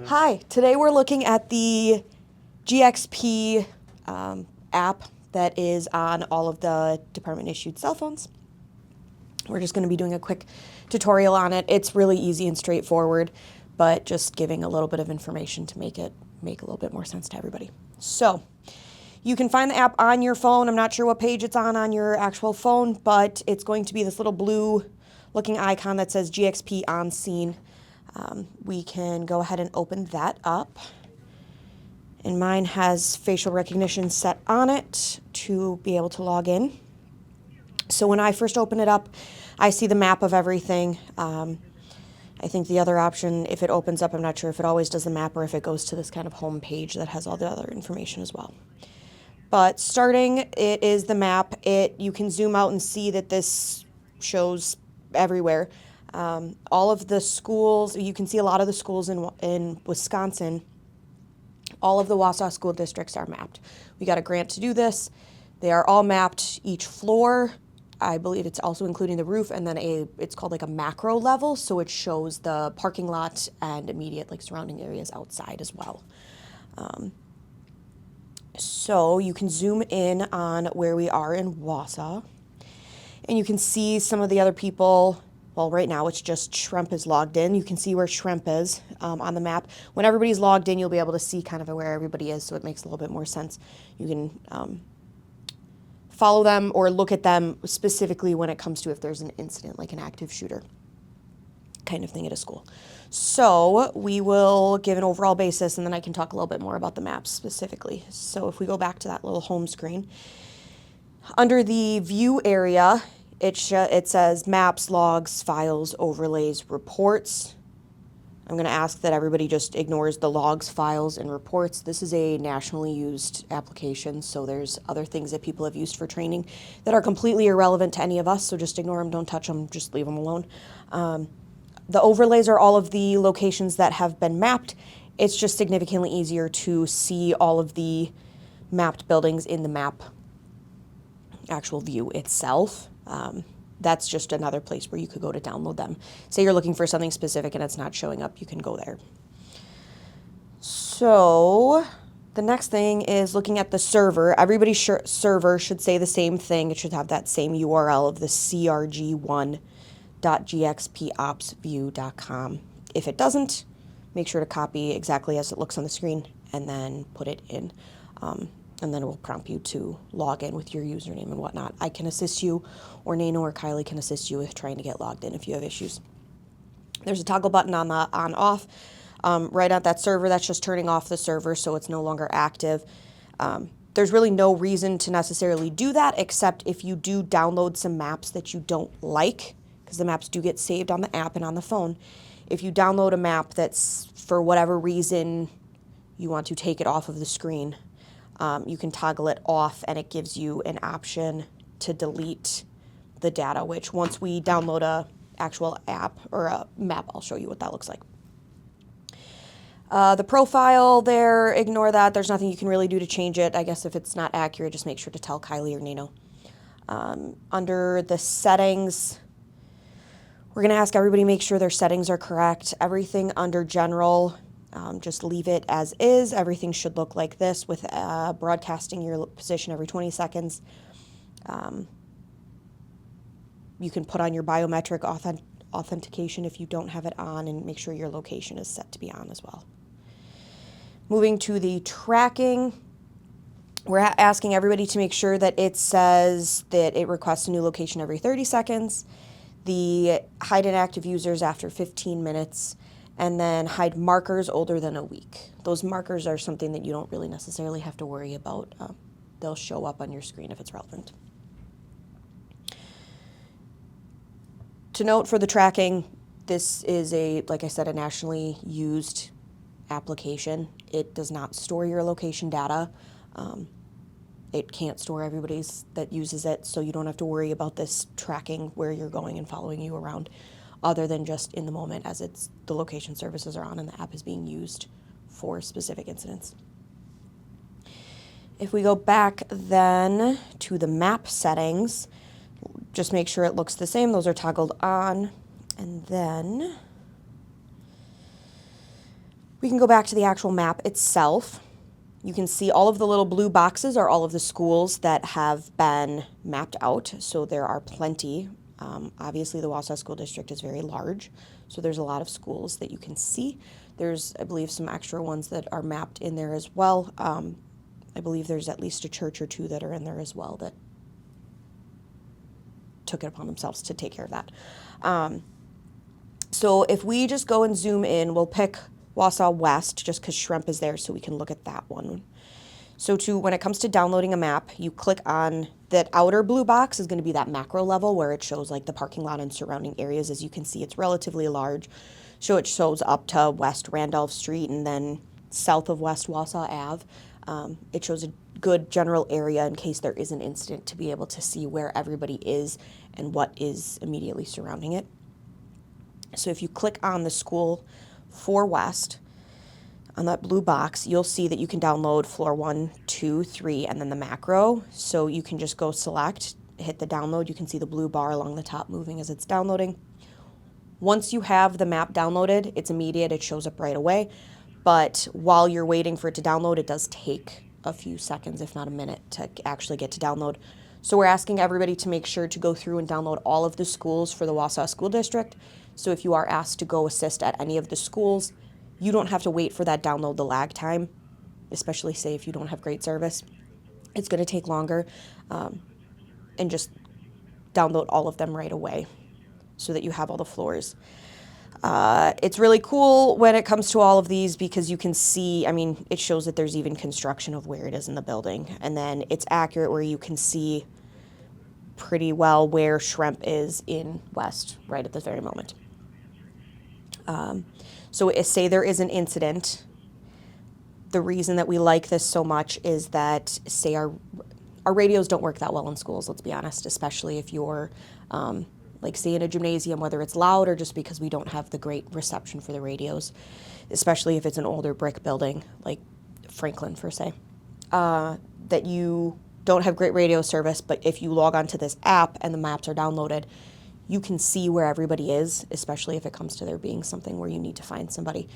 Hi, today we're looking at the GXP app that is on all of the department-issued cell phones. We're just going to be doing a quick tutorial on it. It's really easy and straightforward, but just giving a little bit of information to make it make a little bit more sense to everybody. So, you can find the app on your phone. I'm not sure what page it's on your actual phone, but it's going to be this little blue looking icon that says GXP on scene. We can go ahead and open that up. And mine has facial recognition set on it to be able to log in. So when I first open it up, I see the map of everything. I think the other option, if it opens up, I'm not sure if it always does the map or if it goes to this kind of home page that has all the other information as well. But starting, it is the map. You can zoom out and see that this shows everywhere. All of the schools, you can see a lot of the schools in Wisconsin. All of the Wausau school districts are mapped. We got a grant to do this. They are all mapped, each floor. I believe it's also including the roof, and then it's called like a macro level, so it shows the parking lot and immediate surrounding areas outside as well. So you can zoom in on where we are in Wausau, and you can see some of the other people. Well, right now it's just Shrimp is logged in. You can see where Shrimp is on the map. When everybody's logged in, you'll be able to see kind of where everybody is, so it makes a little bit more sense. You can follow them or look at them specifically when it comes to if there's an incident, like an active shooter kind of thing at a school. So we will give an overall basis, and then I can talk a little bit more about the maps specifically. So if we go back to that little home screen, under the view area, it says maps, logs, files, overlays, reports. I'm going to ask that everybody just ignores the logs, files, and reports. This is a nationally used application, so there's other things that people have used for training that are completely irrelevant to any of us, so just ignore them, don't touch them, just leave them alone. The overlays are all of the locations that have been mapped. It's just significantly easier to see all of the mapped buildings in the map actual view itself. That's just another place where you could go to download them. Say you're looking for something specific and it's not showing up, you can go there. So the next thing is looking at the server. Everybody's server should say the same thing. It should have that same URL of the crg1.gxpopsview.com. If it doesn't, make sure to copy exactly as it looks on the screen and then put it in. And then it will prompt you to log in with your username and whatnot. I can assist you, or Nano or Kylie can assist you with trying to get logged in if you have issues. There's a toggle button on the on-off. Right at that server, that's just turning off the server so it's no longer active. There's really no reason to necessarily do that, except if you do download some maps that you don't like, because the maps do get saved on the app and on the phone. If you download a map that's, for whatever reason, you want to take it off of the screen, you can toggle it off, and it gives you an option to delete the data, which once we download a actual app or a map, I'll show you what that looks like. The profile there, ignore that. There's nothing you can really do to change it. I guess if it's not accurate, just make sure to tell Kylie or Nino. Under the settings, we're going to ask everybody to make sure their settings are correct. Everything under general, just leave it as is. Everything should look like this with broadcasting your position every 20 seconds. You can put on your biometric authentication if you don't have it on, and make sure your location is set to be on as well. Moving to the tracking, we're asking everybody to make sure that it says that it requests a new location every 30 seconds, the hide inactive users after 15 minutes, and then hide markers older than a week. Those markers are something that you don't really necessarily have to worry about. They'll show up on your screen if it's relevant. To note for the tracking, this is like I said, a nationally used application. It does not store your location data. It can't store everybody's that uses it, so you don't have to worry about this tracking where you're going and following you around, other than just in the moment as the location services are on and the app is being used for specific incidents. If we go back then to the map settings, just make sure it looks the same. Those are toggled on. And then We can go back to the actual map itself. You can see all of the little blue boxes are all of the schools that have been mapped out. So there are plenty. Obviously, the Wausau School District is very large, so there's a lot of schools that you can see. There's, I believe, some extra ones that are mapped in there as well. I believe there's at least a church or two that are in there as well that took it upon themselves to take care of that. So if we just go and zoom in, we'll pick Wausau West just because Shrimp is there so we can look at that one. So when it comes to downloading a map, you click on that outer blue box is going to be that macro level where it shows like the parking lot and surrounding areas. As you can see, it's relatively large. So it shows up to West Randolph Street and then south of West Wausau Ave. It shows a good general area in case there is an incident to be able to see where everybody is and what is immediately surrounding it. So if you click on the school for West, on that blue box, you'll see that you can download floor 1, 2, 3, and then the macro. So you can just go select, hit the download. You can see the blue bar along the top moving as it's downloading. Once you have the map downloaded, it's immediate. It shows up right away. But while you're waiting for it to download, it does take a few seconds, if not a minute, to actually get to download. So we're asking everybody to make sure to go through and download all of the schools for the Wausau School District. So if you are asked to go assist at any of the schools, you don't have to wait for that download, the lag time, especially say if you don't have great service. It's going to take longer, and just download all of them right away so that you have all the floors. It's really cool when it comes to all of these because you can see, I mean, it shows that there's even construction of where it is in the building. And then it's accurate where you can see pretty well where Shrimp is in West right at this very moment. So say there is an incident, the reason that we like this so much is that, say our radios don't work that well in schools, let's be honest, especially if you're, like say in a gymnasium, whether it's loud or just because we don't have the great reception for the radios, especially if it's an older brick building, like Franklin for say, that you don't have great radio service, but if you log onto this app and the maps are downloaded, you can see where everybody is, especially if it comes to there being something where you need to find somebody.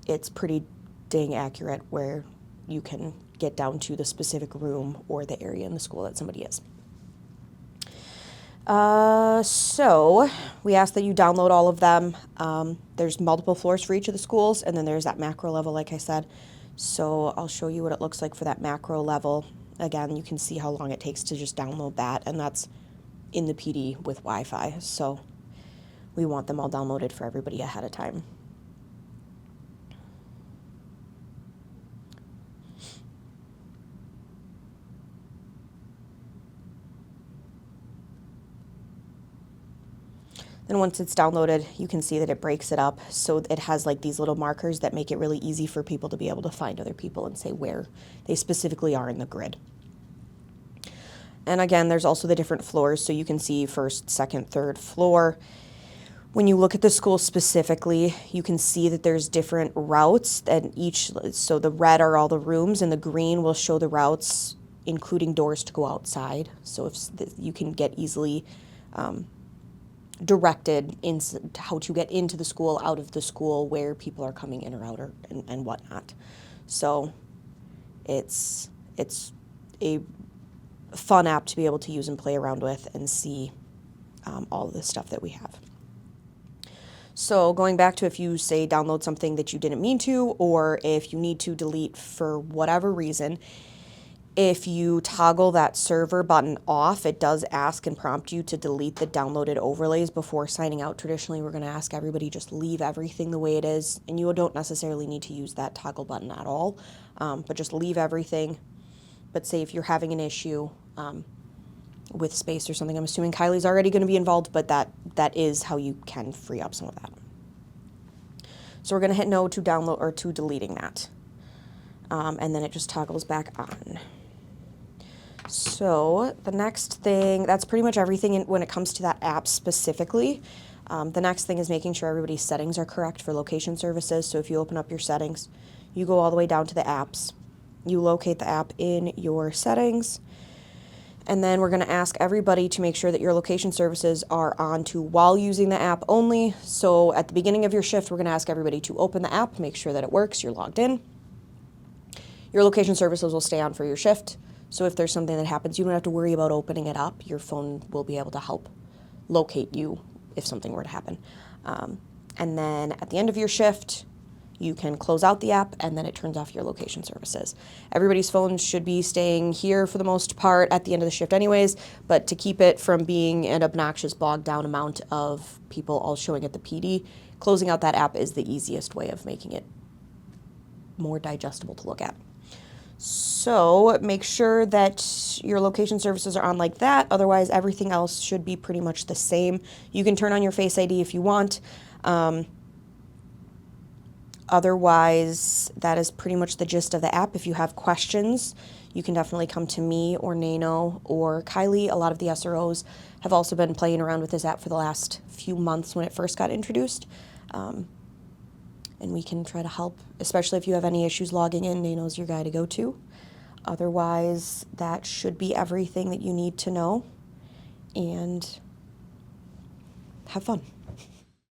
It's pretty dang accurate where you can get down to the specific room or the area in the school that somebody is. So we ask that you download all of them. There's multiple floors for each of the schools, and then there's that macro level, like I said. So I'll show you what it looks like for that macro level. Again, you can see how long it takes to just download that, and that's in the PD with Wi-Fi. So we want them all downloaded for everybody ahead of time. Then once it's downloaded, you can see that it breaks it up. So it has like these little markers that make it really easy for people to be able to find other people and say where they specifically are in the grid. And again, there's also the different floors. So you can see first, second, third floor. When you look at the school specifically, you can see that there's different routes and so the red are all the rooms and the green will show the routes, including doors to go outside. So if you can get easily directed in how to get into the school, out of the school, where people are coming in or out and whatnot. So it's a fun app to be able to use and play around with and see all of the stuff that we have. So going back to if you say download something that you didn't mean to, or if you need to delete for whatever reason, if you toggle that server button off, it does ask and prompt you to delete the downloaded overlays before signing out. Traditionally, we're going to ask everybody just leave everything the way it is, and you don't necessarily need to use that toggle button at all, but just leave everything. But say if you're having an issue with space or something, I'm assuming Kylie's already going to be involved, but that is how you can free up some of that. So we're going to hit no to download or to deleting that, and then it just toggles back on. So the next thing, that's pretty much everything when it comes to that app specifically. The next thing is making sure everybody's settings are correct for location services. So if you open up your settings, you go all the way down to the apps. You locate the app in your settings, And then we're going to ask everybody to make sure that your location services are on to while using the app only. So at the beginning of your shift, we're going to ask everybody to open the app, make sure that it works, you're logged in. Your location services will stay on for your shift. So if there's something that happens, you don't have to worry about opening it up. Your phone will be able to help locate you if something were to happen. And then at the end of your shift, you can close out the app and then it turns off your location services. Everybody's phones should be staying here for the most part at the end of the shift anyways, but to keep it from being an obnoxious bogged down amount of people all showing at the PD, closing out that app is the easiest way of making it more digestible to look at. So make sure that your location services are on like that. Otherwise, everything else should be pretty much the same. You can turn on your Face ID if you want. Otherwise, that is pretty much the gist of the app. If you have questions, you can definitely come to me or Nano or Kylie. A lot of the SROs have also been playing around with this app for the last few months when it first got introduced. And we can try to help, especially if you have any issues logging in. Nano's your guy to go to. Otherwise, that should be everything that you need to know. And have fun.